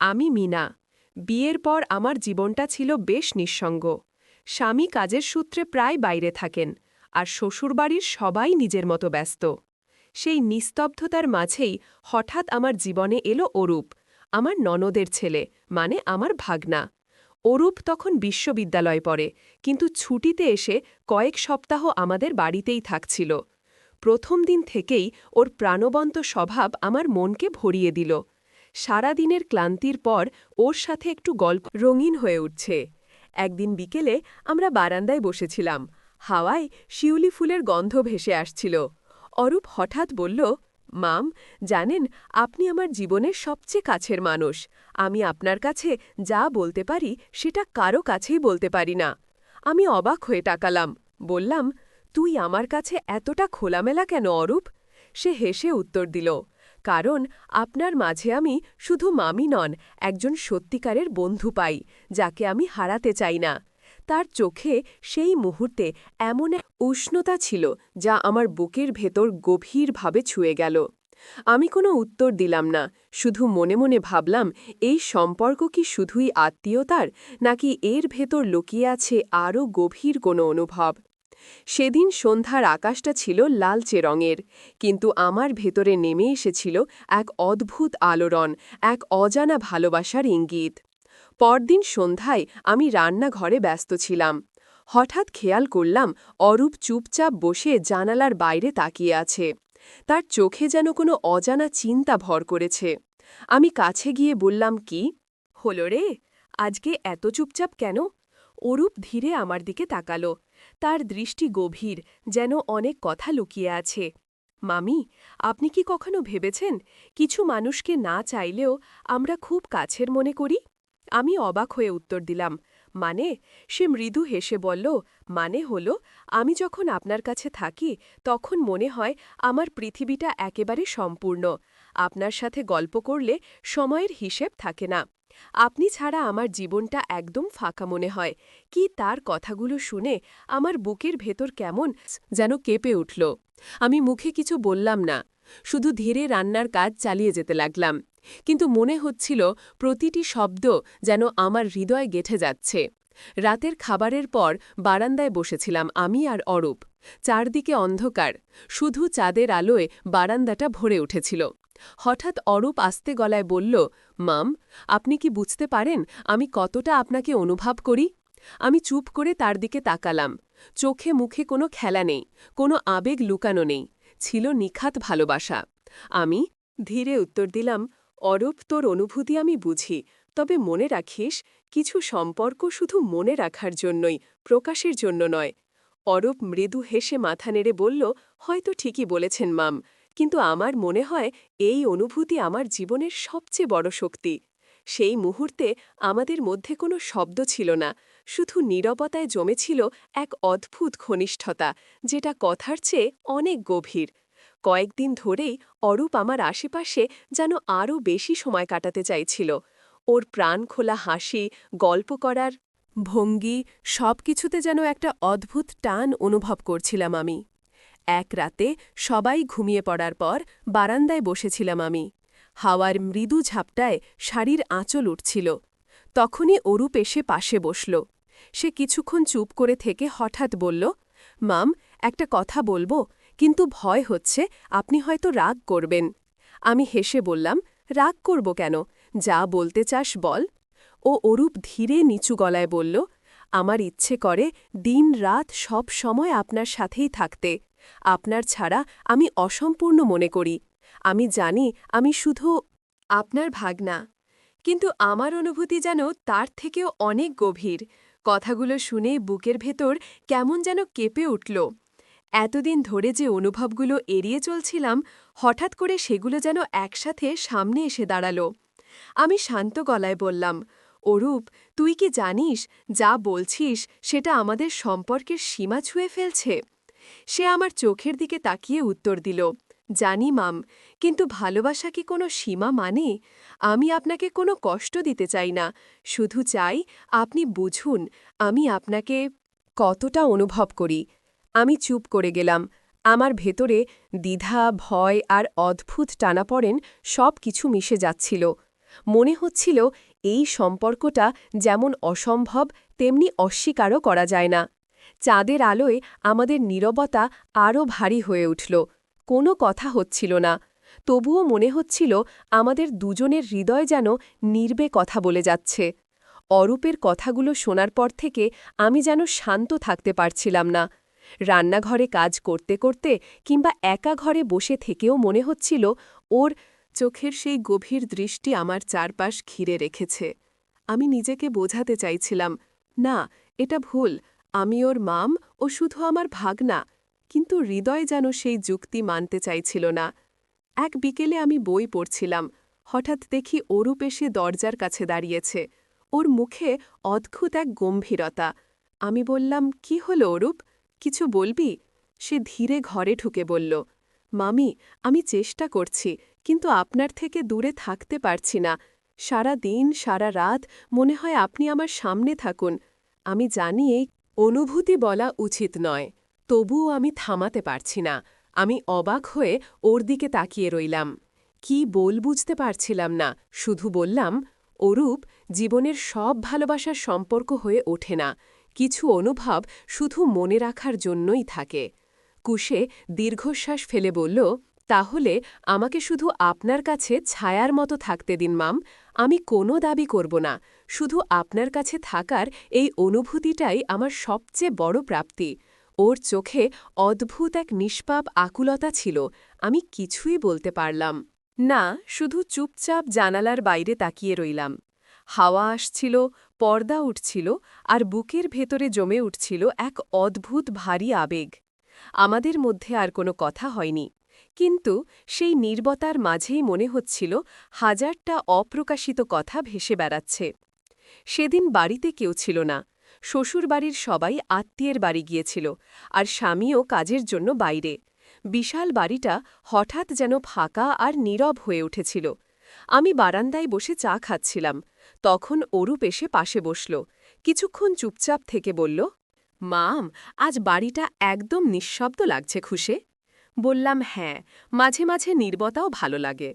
আমি মিনা। বিয়ের পর আমার জীবনটা ছিল বেশ নিঃসঙ্গ। স্বামী কাজের সূত্রে প্রায় বাইরে থাকেন, আর শ্বশুরবাড়ির সবাই নিজের মতো ব্যস্ত। সেই নিস্তব্ধতার মাঝেই হঠাৎ আমার জীবনে এলো অরূপ, আমার ননদের ছেলে, মানে আমার ভাগনা। অরূপ তখন বিশ্ববিদ্যালয়ে পড়ে, কিন্তু ছুটিতে এসে কয়েক সপ্তাহ আমাদের বাড়িতেই থাকছিল। প্রথম দিন থেকেই ওর প্রাণবন্ত স্বভাব আমার মনকে ভরিয়ে দিল। সারাদিনের ক্লান্তির পর ওর সাথে একটু গল্প রঙিন হয়ে উঠছে। একদিন বিকেলে আমরা বারান্দায় বসেছিলাম, হাওয়ায় শিউলি ফুলের গন্ধ ভেসে আসছিল। অরূপ হঠাৎ বলল, মাম, জানেন, আপনি আমার জীবনের সবচেয়ে কাছের মানুষ। আমি আপনার কাছে যা বলতে পারি সেটা কারো কাছেই বলতে পারি না। আমি অবাক হয়ে তাকালাম, বললাম, তুই আমার কাছে এতটা খোলামেলা কেন অরূপ? সে হেসে উত্তর দিল, কারণ আপনার মাঝে আমি শুধু মামি নন, একজন সত্যিকারের বন্ধু পাই, যাকে আমি হারাতে চাই না। তার চোখে সেই মুহূর্তে এমন এক উষ্ণতা ছিল যা আমার বুকের ভেতর গভীরভাবে ছুঁয়ে গেল। আমি কোনো উত্তর দিলাম না, শুধু মনে মনে ভাবলাম, এই সম্পর্ক কি শুধুই আত্মীয়তার, নাকি এর ভেতর লুকিয়ে আছে আরও গভীর কোনো অনুভব। সেদিন সন্ধ্যার আকাশটা ছিল লালচে রঙের, কিন্তু আমার ভেতরে নেমে এসেছিল এক অদ্ভুত আলোড়ন, এক অজানা ভালোবাসার ইঙ্গিত। পরদিন সন্ধ্যায় আমি রান্নাঘরে ব্যস্ত ছিলাম। হঠাৎ খেয়াল করলাম অরূপ চুপচাপ বসে জানালার বাইরে তাকিয়ে আছে। তার চোখে যেন কোনো অজানা চিন্তা ভর করেছে। আমি কাছে গিয়ে বললাম, কি হলো রে, আজকে এত চুপচাপ কেন? অরূপ ধীরে আমার দিকে তাকালো। তার দৃষ্টি গভীর, যেন অনেক কথা লুকিয়ে আছে। মামি, আপনি কি কখনো ভেবেছেন, কিছু মানুষকে না চাইলেও আমরা খুব কাছের মনে করি? আমি অবাক হয়ে উত্তর দিলাম, মানে? সে মৃদু হেসে বলল, মানে হলো, আমি যখন আপনার কাছে থাকি তখন মনে হয় আমার পৃথিবীটা একেবারে সম্পূর্ণ। আপনার সাথে গল্প করলে সময়ের হিসেব থাকে না। আপনি ছাড়া আমার জীবনটা একদম ফাঁকা মনে হয়। কি তার কথাগুলো শুনে আমার বুকের ভেতর কেমন যেন কেঁপে উঠল। আমি মুখে কিছু বললাম না, শুধু ধীরে রান্নার কাজ চালিয়ে যেতে লাগলাম। কিন্তু মনে হচ্ছিল প্রতিটি শব্দ যেন আমার হৃদয় গেঁথে যাচ্ছে। রাতের খাবারের পর বারান্দায় বসেছিলাম আমি আর অরূপ। চারদিকে অন্ধকার, শুধু চাঁদের আলোয় বারান্দাটা ভরে উঠেছিল। হঠাৎ অরূপ আস্তে গলায় বলল, মাম, আপনি কি বুঝতে পারেন আমি কতটা আপনাকে অনুভব করি? আমি চুপ করে তার দিকে তাকালাম। চোখে মুখে কোনো খেলা নেই, কোনো আবেগ লুকানো নেই, ছিল নিখাত ভালোবাসা। আমি ধীরে উত্তর দিলাম, অরূপ, তোর অনুভূতি আমি বুঝি, তবে মনে রাখিস, কিছু সম্পর্ক শুধু মনে রাখার জন্যই, প্রকাশের জন্য নয়। অরূপ মৃদু হেসে মাথা নেড়ে বলল, হয়তো ঠিকই বলেছেন মাম, কিন্তু আমার মনে হয় এই অনুভূতি আমার জীবনের সবচেয়ে বড় শক্তি। সেই মুহূর্তে আমাদের মধ্যে কোনো শব্দ ছিল না, শুধু নীরবতায় জমেছিল এক অদ্ভুত ঘনিষ্ঠতা, যেটা কথার চেয়ে অনেক গভীর। কয়েকদিন ধরেই অরূপ আমার আশেপাশে যেন আরও বেশি সময় কাটাতে চাইছিল। ওর প্রাণখোলা হাসি, গল্প করার ভঙ্গি, সবকিছুতে যেন একটা অদ্ভুত টান অনুভব করছিলাম আমি। এক রাতে সবাই ঘুমিয়ে পড়ার পর বারান্দায় বসেছিলাম আমি। হাওয়ার মৃদু ঝাপটায় শাড়ির আঁচল উঠছিল। তখনই অরূপ এসে পাশে বসল। সে কিছুক্ষণ চুপ করে থেকে হঠাৎ বলল, মাম, একটা কথা বলবো, কিন্তু ভয় হচ্ছে আপনি হয়তো রাগ করবেন। আমি হেসে বললাম, রাগ করব কেন? যা বলতে চাস বল। ও অরূপ ধীরে নিচু গলায় বলল, আমার ইচ্ছে করে দিন রাত সব সময় আপনার সাথেই থাকতে। আপনার ছাড়া আমি অসম্পূর্ণ মনে করি। আমি জানি আমি শুধু আপনার ভাগনা, কিন্তু আমার অনুভূতি যেন তার থেকেও অনেক গভীর। কথাগুলো শুনে বুকের ভেতর কেমন যেন কেঁপে উঠল। এতদিন ধরে যে অনুভবগুলো এড়িয়ে চলছিলাম, হঠাৎ করে সেগুলো যেন একসাথে সামনে এসে দাঁড়াল। আমি শান্ত গলায় বললাম, অরূপ, তুই কি জানিস, যা বলছিস সেটা আমাদের সম্পর্কের সীমা ছুঁয়ে ফেলছে? সে আমার চোখের দিকে তাকিয়ে উত্তর দিল, জানি মাম, কিন্তু ভালোবাসা কি কোনো সীমা মানে? আমি আপনাকে কোনো কষ্ট দিতে চাই না, শুধু চাই আপনি বুঝুন আমি আপনাকে কতটা অনুভব করি। আমি চুপ করে গেলাম। আমার ভেতরে দ্বিধা, ভয় আর অদ্ভুত টানাপড়েন সব কিছু মিশে যাচ্ছিল। মনে হচ্ছিল এই সম্পর্কটা যেমন অসম্ভব তেমনি অস্বীকারও করা যায় না। চাঁদের আলোয় আমাদের নীরবতা আরও ভারী হয়ে উঠল। কোনো কথা হচ্ছিল না, তবুও মনে হচ্ছিল আমাদের দুজনের হৃদয় যেন নীরবে কথা বলে যাচ্ছে। অরূপের কথাগুলো শোনার পর থেকে আমি যেন শান্ত থাকতে পারছিলাম না। রান্নাঘরে কাজ করতে করতে কিংবা একা ঘরে বসে থেকেও মনে হচ্ছিল ওর চোখের সেই গভীর দৃষ্টি আমার চারপাশ ঘিরে রেখেছে। আমি নিজেকে বোঝাতে চাইছিলাম, না, এটা ভুল, আমি ওর মাম, ও শুধু আমার ভাগনা। কিন্তু হৃদয় যেন সেই যুক্তি মানতে চাইছিল না। এক বিকেলে আমি বই পড়ছিলাম, হঠাৎ দেখি অরূপ এসে দরজার কাছে দাঁড়িয়েছে। ওর মুখে অদ্ভুত এক গম্ভীরতা। আমি বললাম, কি হলো অরূপ, কিছু বলবি? সে ধীরে ঘরে ঢুকে বলল, মামি, আমি চেষ্টা করছি, কিন্তু আপনার থেকে দূরে থাকতে পারছি না। সারা দিন সারা রাত মনে হয় আপনি আমার সামনে থাকুন। আমি জানি এই অনুভূতি বলা উচিত নয়, তবুও আমি থামাতে পারছি না। আমি অবাক হয়ে ওর দিকে তাকিয়ে রইলাম। কি বুঝতে পারছিলাম না, শুধু বললাম, অরূপ, জীবনের সব ভালোবাসার সম্পর্ক হয়ে ওঠে না, কিছু অনুভব শুধু মনে রাখার জন্যই থাকে। কুশে দীর্ঘশ্বাস ফেলে বলল, তাহলে আমাকে শুধু আপনার কাছে ছায়ার মতো থাকতে দিন মাম, আমি কোনো দাবি করব না, শুধু আপনার কাছে থাকার এই অনুভূতিটাই আমার সবচেয়ে বড় প্রাপ্তি। ওর চোখে অদ্ভুত এক নিষ্পাপ আকুলতা ছিল, আমি কিছুই বলতে পারলাম না, শুধু চুপচাপ জানালার বাইরে তাকিয়ে রইলাম। হাওয়া আসছিল, পর্দা উঠছিল, আর বুকের ভেতরে জমে উঠছিল এক অদ্ভুত ভারী আবেগ। আমাদের মধ্যে আর কোনো কথা হয়নি, কিন্তু সেই নীরবতার মাঝেই মনে হচ্ছিল হাজারটা অপ্রকাশিত কথা ভেসে বেড়াচ্ছে। সেদিন বাড়িতে কেউ ছিল না, শ্বশুরবাড়ির সবাই আত্মীয়ের বাড়ি গিয়েছিল, আর স্বামীও কাজের জন্য বাইরে। বিশাল বাড়িটা হঠাৎ যেন ফাঁকা আর নীরব হয়ে উঠেছিল। আমি বারান্দায় বসে চা খাচ্ছিলাম, তখন অরূপ এসে পাশে বসল। কিছুক্ষণ চুপচাপ থেকে বলল, মাম, আজ বাড়িটা একদম নিঃশব্দ লাগছে খুশে। বললাম, হ্যাঁ, মাঝে মাঝে নীরবতাও ভালো লাগে।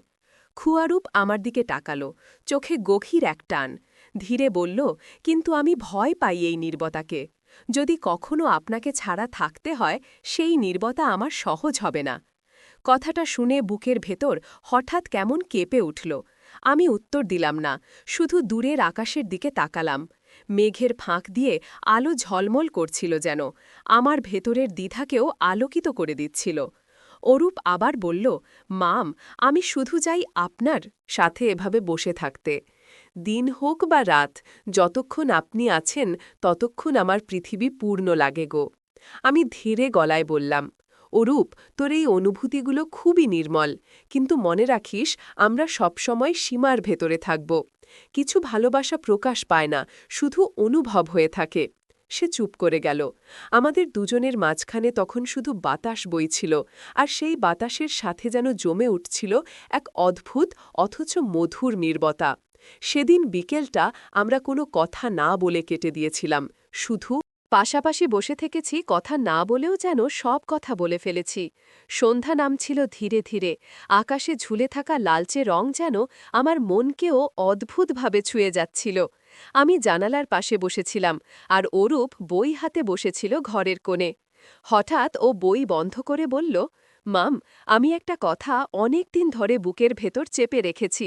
খুয়ারূপ আমার দিকে তাকালো, চোখে গভীর এক টান। ধীরে বলল, কিন্তু আমি ভয় পাই এই নীরবতাকে। যদি কখনো আপনাকে ছাড়া থাকতে হয়, সেই নীরবতা আমার সহজ হবে না। কথাটা শুনে বুকের ভেতর হঠাৎ কেমন কেঁপে উঠল। আমি উত্তর দিলাম না, শুধু দূরের আকাশের দিকে তাকালাম। মেঘের ফাঁক দিয়ে আলো ঝলমল করছিল যেন, আমার ভেতরের দ্বিধাকেও আলোকিত করে দিচ্ছিল। অরূপ আবার বলল, মাম, আমি শুধু চাই আপনার সাথে এভাবে বসে থাকতে। দিন হোক বা রাত, যতক্ষণ আপনি আছেন ততক্ষণ আমার পৃথিবী পূর্ণ লাগে গো। আমি ধীরে গলায় বললাম, অরূপ, তোর এই অনুভূতিগুলো খুবই নির্মল, কিন্তু মনে রাখিস আমরা সবসময় সীমার ভেতরে থাকব। কিছু ভালোবাসা প্রকাশ পায় না, শুধু অনুভব হয়ে থাকে। সে চুপ করে গেল। আমাদের দুজনের মাঝখানে তখন শুধু বাতাস বইছিল, আর সেই বাতাসের সাথে যেন জমে উঠছিল এক অদ্ভুত অথচ মধুর নীরবতা। সেদিন বিকেলটা আমরা কোনো কথা না বলে কেটে দিয়েছিলাম, শুধু পাশাপাশি বসে থেকেছি, কথা না বলেও যেন সব কথা বলে ফেলেছি। সন্ধ্যা নামছিল ধীরে ধীরে, আকাশে ঝুলে থাকা লালচে রং যেন আমার মনকেও অদ্ভুতভাবে ছুঁয়ে যাচ্ছিল। আমি জানালার পাশে বসেছিলাম, আর অরূপ বই হাতে বসেছিল ঘরের কোণে। হঠাৎ ও বই বন্ধ করে বলল, মাম, আমি একটা কথা অনেক দিন ধরে বুকের ভেতর চেপে রেখেছি,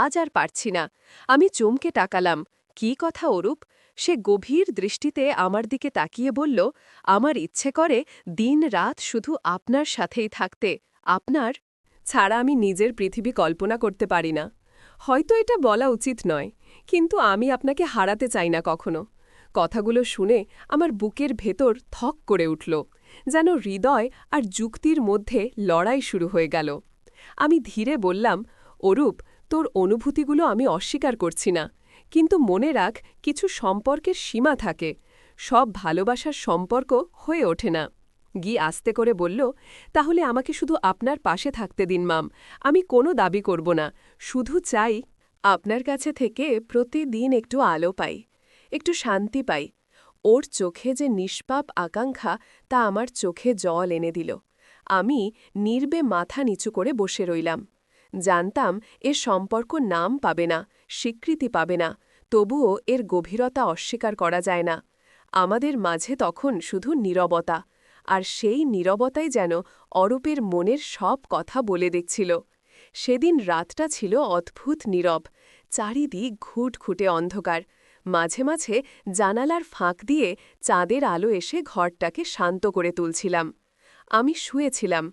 আজ আর পারছি না। আমি চমকে তাকালাম, কি কথা অরূপ? সে গভীর দৃষ্টিতে আমার দিকে তাকিয়ে বলল, আমার ইচ্ছে করে দিন রাত শুধু আপনার সাথেই থাকতে, আপনার ছাড়া আমি নিজের পৃথিবী কল্পনা করতে পারি না। হয়তো এটা বলা উচিত নয়, কিন্তু আমি আপনাকে হারাতে চাই না কখনো। কথাগুলো শুনে আমার বুকের ভেতর থক করে উঠল, যেন হৃদয় আর যুক্তির মধ্যে লড়াই শুরু হয়ে গেল। আমি ধীরে বললাম, অরূপ, তোর অনুভূতিগুলো আমি অস্বীকার করছি না, কিন্তু মনে রাখ, কিছু সম্পর্কের সীমা থাকে, সব ভালোবাসার সম্পর্ক হয়ে ওঠে না। গি আস্তে করে বলল, তাহলে আমাকে শুধু আপনার পাশে থাকতে দিন মাম, আমি কোনো দাবি করব না, শুধু চাই আপনার কাছে থেকে প্রতিদিন একটু আলো পাই, একটু শান্তি পাই। ওর চোখে যে নিষ্পাপ আকাঙ্ক্ষা, তা আমার চোখে জল এনে দিল। আমি নীরবে মাথা নিচু করে বসে রইলাম। জানতাম এর সম্পর্ক নাম পাবে না, স্বীকৃতি পাবে না, তবুও এর গভীরতা অস্বীকার করা যায় না। আমাদের মাঝে তখন শুধু নীরবতা, আর সেই নীরবতাই যেন অরূপের মনের সব কথা বলে দেখছিল। সেদিন রাতটা ছিল অদ্ভুত নীরব, চারিদিক ঘুটঘুটে অন্ধকার। মাঝে মাঝে জানালার ফাঁক দিয়ে চাঁদের আলো এসে ঘরটাকে শান্ত করে তুলছিলাম। আমি শুয়েছিলাম,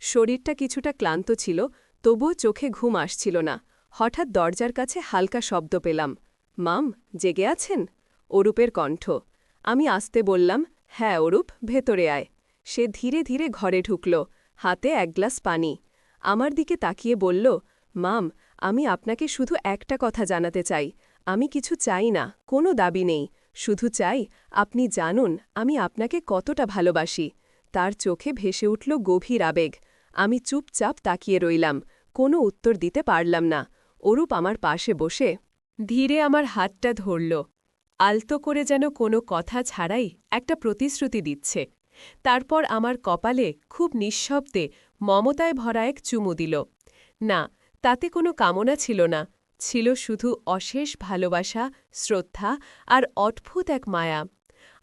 শরীরটা কিছুটা ক্লান্ত ছিল, তবুও চোখে ঘুম আসছিল না। হঠাৎ দরজার কাছে হালকা শব্দ পেলাম। মাম, জেগে আছেন? অরূপের কণ্ঠ। আমি আস্তে বললাম, হ্যাঁ অরূপ, ভেতরে আয়। সে ধীরে ধীরে ঘরে ঢুকল, হাতে এক গ্লাস পানি। আমার দিকে তাকিয়ে বলল, মাম, আমি আপনাকে শুধু একটা কথা জানাতে চাই। আমি কিছু চাই না, কোনো দাবি নেই, শুধু চাই আপনি জানুন আমি আপনাকে কতটা ভালোবাসি। তার চোখে ভেসে উঠল গভীর আবেগ। আমি চুপচাপ তাকিয়ে রইলাম, কোনো উত্তর দিতে পারলাম না। অরূপ আমার পাশে বসে ধীরে আমার হাতটা ধরল, আলতো করে যেন কোনো কথা ছাড়াই একটা প্রতিশ্রুতি দিচ্ছে। তারপর আমার কপালে খুব নিঃশব্দে মমতায় ভরা এক চুমু দিল। না, তাতে কোনো কামনা ছিল না, ছিল শুধু অশেষ ভালোবাসা, শ্রদ্ধা আর অদ্ভুত এক মায়া।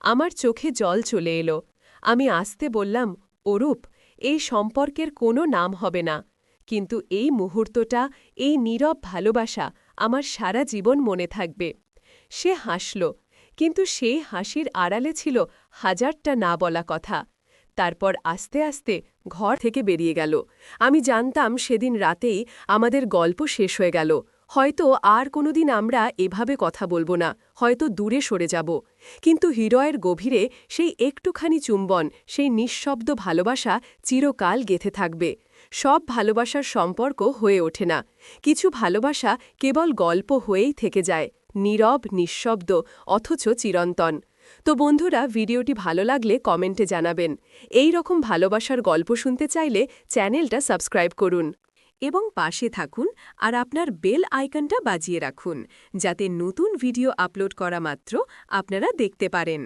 আমার চোখে জল চলে এলো। আমি আস্তে বললাম, অরূপ, এই সম্পর্কের কোনো নাম হবে না, কিন্তু এই মুহূর্তটা, এই নীরব ভালোবাসা আমার সারা জীবন মনে থাকবে। সে হাসল, কিন্তু সেই হাসির আড়ালে ছিল হাজারটা না বলা কথা। তারপর আস্তে আস্তে ঘর থেকে বেরিয়ে গেল। আমি জানতাম সেদিন রাতেই আমাদের গল্প শেষ হয়ে গেল। হয়তো আর কোনোদিন আমরা এভাবে কথা বলবো না, হয়তো দূরে সরে যাব। কিন্তু হৃদয়ের গভীরে সেই একটুখানি চুম্বন, সেই নিঃশব্দ ভালোবাসা চিরকাল গেঁথে থাকবে। সব ভালোবাসার সম্পর্ক হয়ে ওঠে না, কিছু ভালোবাসা কেবল গল্প হয়েই থেকে যায়, নীরব, নিঃশব্দ, অথচ চিরন্তন। তো বন্ধুরা, ভিডিওটি ভালো লাগলে কমেন্টে জানাবেন। এই রকম ভালোবাসার গল্প শুনতে চাইলে চ্যানেলটা সাবস্ক্রাইব করুন এবং পাশে থাকুন, আর আপনার বেল আইকনটা বাজিয়ে রাখুন, যাতে নতুন ভিডিও আপলোড করা মাত্র আপনারা দেখতে পারেন।